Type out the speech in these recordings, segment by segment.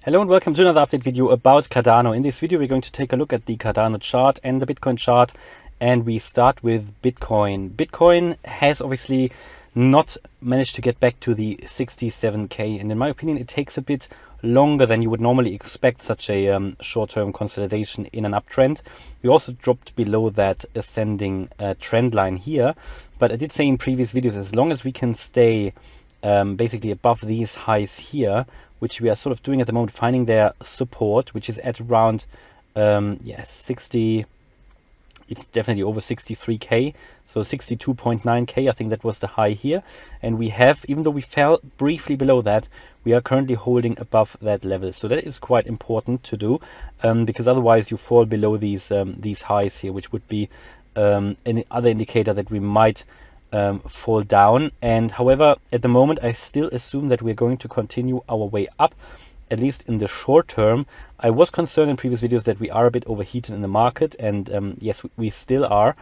Hello and welcome to another update video about Cardano. In this video we're going to take a look at the Cardano chart and the Bitcoin chart, and we start with Bitcoin. Bitcoin has obviously not managed to get back to the 67k, and in my opinion it takes a bit longer than you would normally expect such a short-term consolidation in an uptrend. We also dropped below that ascending trend line here, but I did say in previous videos, as long as we can stay basically above these highs here, which we are sort of doing at the moment, finding their support, which is at around 60, it's definitely over 63k, so 62.9k, I think that was the high here. And we have, even though we fell briefly below that, we are currently holding above that level, so that is quite important to do, because otherwise you fall below these highs here, which would be another indicator that we might fall down. And however, at the moment I still assume that we're going to continue our way up, at least in the short term. I was concerned in previous videos that we are a bit overheated in the market, and yes, we still are.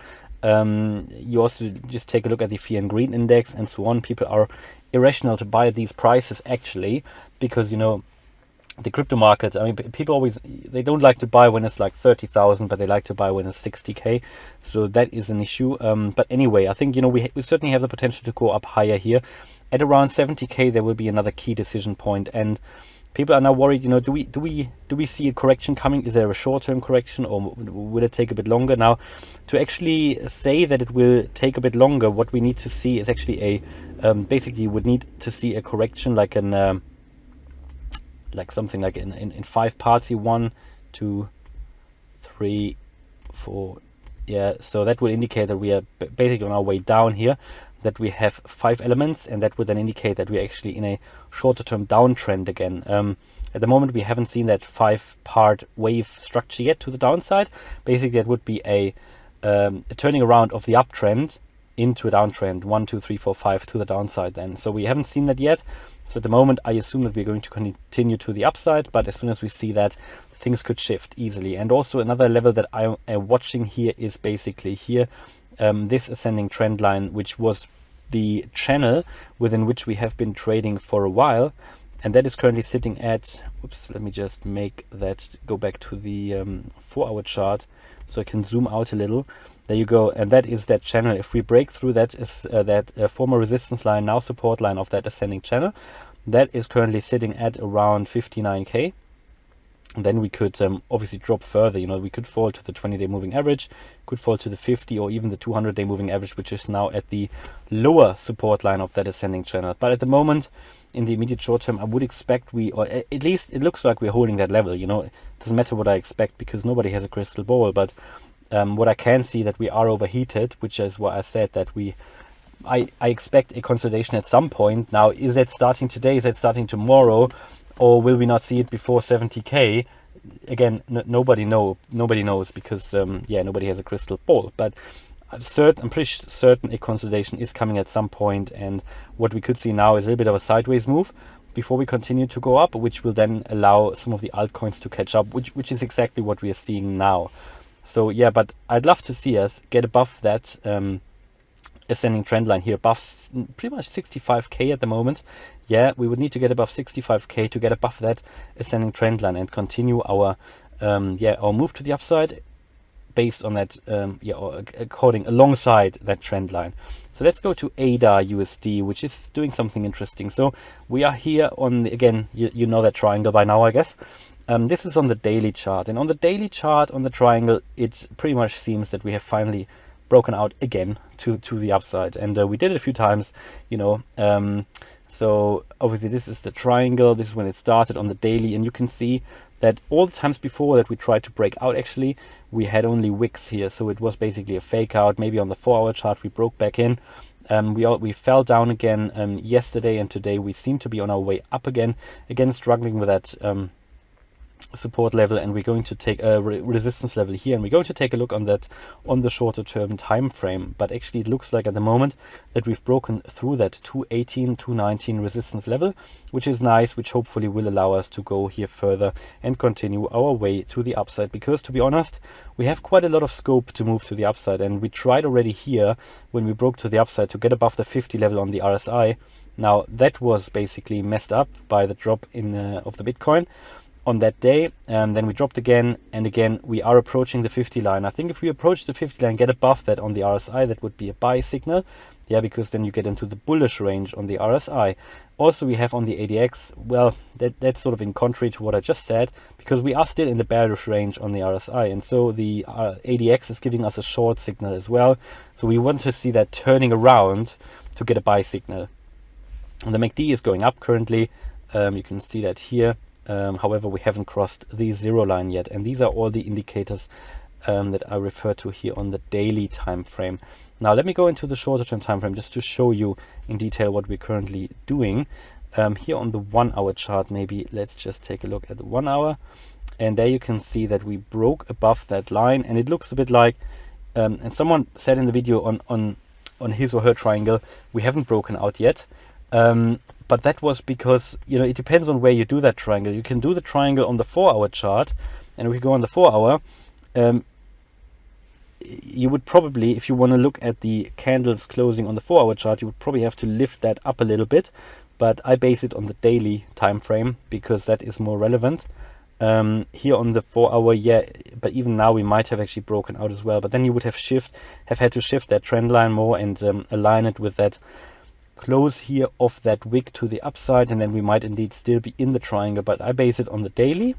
You also just take a look at the fear and greed index and so on. People are irrational to buy at these prices actually, because you know, the crypto market, I mean, people always, they don't like to buy when it's like 30,000, but they like to buy when it's 60k. So that is an issue. But anyway, I think, you know, we certainly have the potential to go up higher here. At around 70k, there will be another key decision point, and people are now worried, you know, do we see a correction coming? Is there a short-term correction, or will it take a bit longer? Now, to actually say that it will take a bit longer, what we need to see is actually a basically you would need to see a correction like an like something like in 5 parts here, 1, 2, 3, 4. Yeah, so that will indicate that we are basically on our way down here, that we have 5 elements, and that would then indicate that we're actually in a shorter term downtrend again. At the moment we haven't seen that 5-part wave structure yet to the downside. Basically that would be a turning around of the uptrend into a downtrend, 1, 2, 3, 4, 5 to the downside then. So we haven't seen that yet. So at the moment I assume that we're going to continue to the upside, but as soon as we see that, things could shift easily. And also another level that I am watching here is basically here, this ascending trend line, which was the channel within which we have been trading for a while, and that is currently sitting at, oops, let me just make that go back to the 4-hour chart so I can zoom out a little. There you go, and that is that channel. If we break through that, is that former resistance line, now support line of that ascending channel, that is currently sitting at around 59k. Then we could obviously drop further. You know, we could fall to the 20-day moving average, could fall to the 50 or even the 200-day moving average, which is now at the lower support line of that ascending channel. But at the moment, in the immediate short term, I would expect or at least it looks like we're holding that level. You know, it doesn't matter what I expect because nobody has a crystal ball, but what I can see that we are overheated, which is why I said that I expect a consolidation at some point. Now, is that starting today? Is that starting tomorrow? Or will we not see it before 70k? Again, nobody knows because yeah, nobody has a crystal ball. But I'm pretty certain a consolidation is coming at some point, and what we could see now is a little bit of a sideways move before we continue to go up, which will then allow some of the altcoins to catch up, which is exactly what we are seeing now. So yeah, but I'd love to see us get above that ascending trend line here, above pretty much 65k at the moment. Yeah, we would need to get above 65k to get above that ascending trend line and continue our our move to the upside based on that or according alongside that trend line. So let's go to ADA USD, which is doing something interesting. So we are here on the, again, you know that triangle by now, I guess. This is on the daily chart, and on the daily chart on the triangle, it pretty much seems that we have finally broken out again to the upside, and we did it a few times, you know. So obviously this is the triangle, this is when it started on the daily, and you can see that all the times before that we tried to break out, actually we had only wicks here, so it was basically a fake out. Maybe on the 4-hour chart we broke back in. We fell down again yesterday, and today we seem to be on our way up again struggling with that support level, and we're going to take a resistance level here, and we're going to take a look on that on the shorter term time frame. But actually it looks like at the moment that we've broken through that 218 219 resistance level, which is nice, which hopefully will allow us to go here further and continue our way to the upside, because to be honest, we have quite a lot of scope to move to the upside. And we tried already here when we broke to the upside to get above the 50 level on the RSI. Now that was basically messed up by the drop in of the Bitcoin. on that day, then we dropped again, and again we are approaching the 50 line. I think if we approach the 50 line, get above that on the RSI, that would be a buy signal. Yeah, because then you get into the bullish range on the RSI. Also, we have on the ADX, well, that's sort of in contrary to what I just said, because we are still in the bearish range on the RSI, and so the ADX is giving us a short signal as well. So we want to see that turning around to get a buy signal. And the MACD is going up currently. You can see that here. However, we haven't crossed the 0 line yet, and these are all the indicators that I refer to here on the daily time frame. Now let me go into the shorter term time frame just to show you in detail what we're currently doing. Here on the 1 hour chart, maybe let's just take a look at the 1 hour, and there you can see that we broke above that line, and it looks a bit like and someone said in the video on his or her triangle, we haven't broken out yet. But that was because, you know, it depends on where you do that triangle. You can do the triangle on the 4 hour chart, and if we go on the 4 hour, you would probably, if you want to look at the candles closing on the 4 hour chart, you would probably have to lift that up a little bit. But I base it on the daily time frame because that is more relevant. Here on the 4 hour, yeah, but even now we might have actually broken out as well. But then you would have had to shift that trend line more and align it with that close here of that wick to the upside, and then we might indeed still be in the triangle. But I base it on the daily,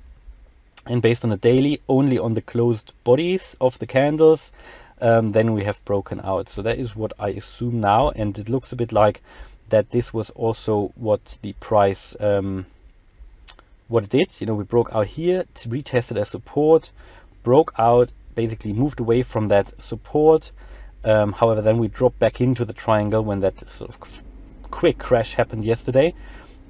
and based on the daily, only on the closed bodies of the candles, then we have broken out. So that is what I assume now, and it looks a bit like that this was also what the price what it did. You know, we broke out here, retested as support, broke out, basically moved away from that support. However, then we dropped back into the triangle when that sort of quick crash happened yesterday.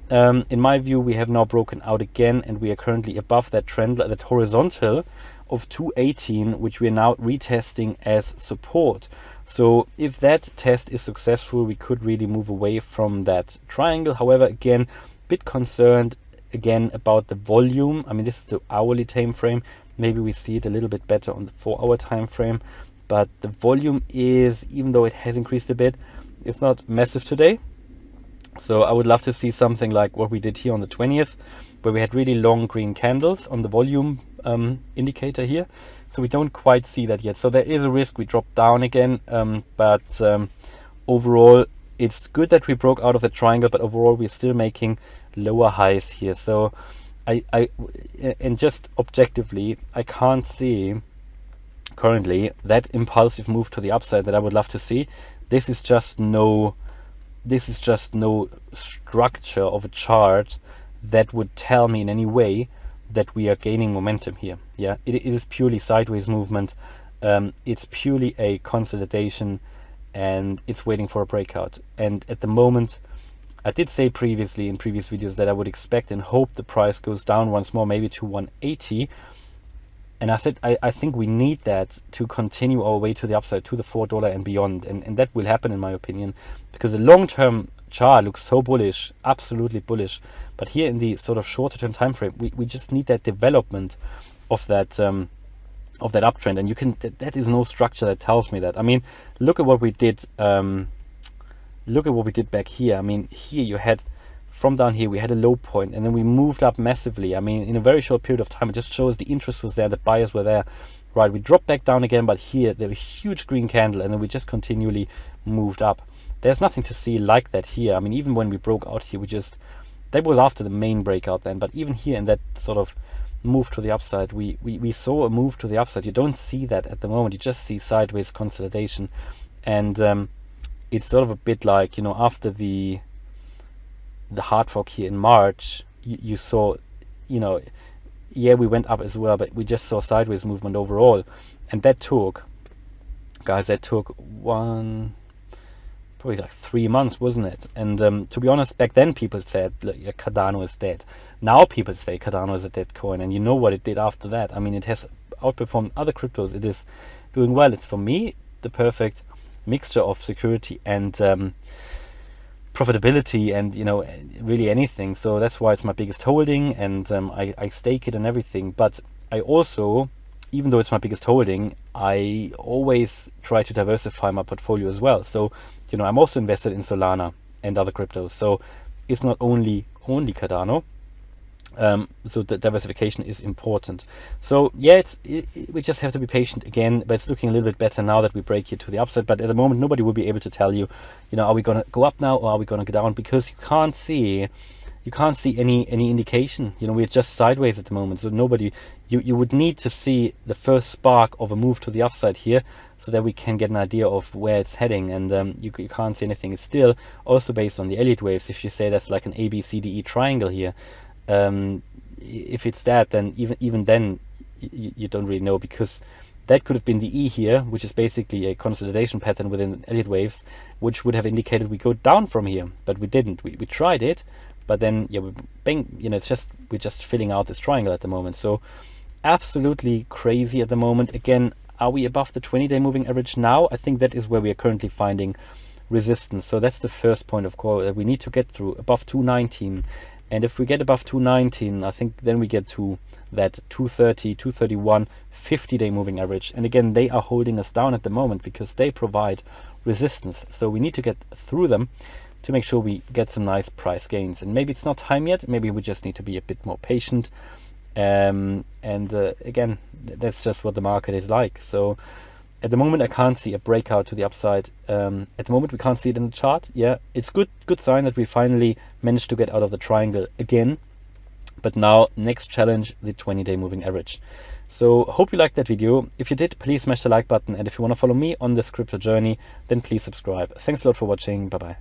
In my view, we have now broken out again, and we are currently above that trend, that horizontal of 218, which we are now retesting as support. So if that test is successful, we could really move away from that triangle. However, again, bit concerned again about the volume. I mean, this is the hourly time frame. Maybe we see it a little bit better on the 4 hour time frame, but the volume is, even though it has increased a bit, it's not massive today. So I would love to see something like what we did here on the 20th, where we had really long green candles on the volume indicator here. So we don't quite see that yet. So there is a risk we drop down again. But overall, it's good that we broke out of the triangle, but overall we're still making lower highs here. So and just objectively, I can't see currently that impulsive move to the upside that I would love to see. This is just no structure of a chart that would tell me in any way that we are gaining momentum here. Yeah, it is purely sideways movement. It's purely a consolidation, and it's waiting for a breakout. And at the moment, I did say previously in previous videos that I would expect and hope the price goes down once more, maybe to 180. And I said, I think we need that to continue our way to the upside, to the $4 and beyond. And that will happen, in my opinion, because the long-term chart looks so bullish, absolutely bullish. But here in the sort of shorter-term time frame, we just need that development of that uptrend. And you can, that is no structure that tells me that. I mean, look at what we did. Look at what we did back here. I mean, here you had, from down here, we had a low point, and then we moved up massively. I mean, in a very short period of time, it just shows the interest was there, the buyers were there. Right, we dropped back down again, but here, there was a huge green candle, and then we just continually moved up. There's nothing to see like that here. I mean, even when we broke out here, that was after the main breakout then, but even here in that sort of move to the upside, we saw a move to the upside. You don't see that at the moment. You just see sideways consolidation. And it's sort of a bit like, you know, after the hard fork here in March, you saw, you know, yeah, we went up as well, but we just saw sideways movement overall. And that took, guys, probably like 3 months, wasn't it? And to be honest, back then people said, look, yeah, Cardano is dead. Now people say Cardano is a dead coin, and you know what it did after that. I mean, it has outperformed other cryptos. It is doing well. It's, for me, the perfect mixture of security and profitability, and, you know, really anything. So that's why it's my biggest holding, and I stake it and everything. But I also, even though it's my biggest holding, I always try to diversify my portfolio as well. So, you know, I'm also invested in Solana and other cryptos. So it's not only Cardano. So the diversification is important. So yeah, we just have to be patient again, but it's looking a little bit better now that we break here to the upside. But at the moment, nobody will be able to tell you, are we going to go up now or are we going to go down? Because you can't see any indication. We're just sideways at the moment. So nobody, you would need to see the first spark of a move to the upside here, so that we can get an idea of where it's heading. And you can't see anything. It's still also based on the Elliott Waves. If you say that's like an ABCDE triangle here, if it's that, then even then you don't really know, because that could have been the E here, which is basically a consolidation pattern within Elliott Waves, which would have indicated we go down from here, but we didn't. We tried it, but then it's just, we're just filling out this triangle at the moment. So absolutely crazy at the moment. Again, are we above the 20-day moving average now? I think that is where we are currently finding resistance. So that's the first point of call, that we need to get through above 219. And if we get above 219, I think then we get to that 230, 231, 50-day moving average. And again, they are holding us down at the moment because they provide resistance. So we need to get through them to make sure we get some nice price gains. And maybe it's not time yet. Maybe we just need to be a bit more patient. Again, that's just what the market is like. So at the moment, I can't see a breakout to the upside. At the moment, we can't see it in the chart. Yeah, it's good sign that we finally managed to get out of the triangle again. But now, next challenge, the 20-day moving average. So hope you liked that video. If you did, please smash the like button. And if you want to follow me on this crypto journey, then please subscribe. Thanks a lot for watching. Bye-bye.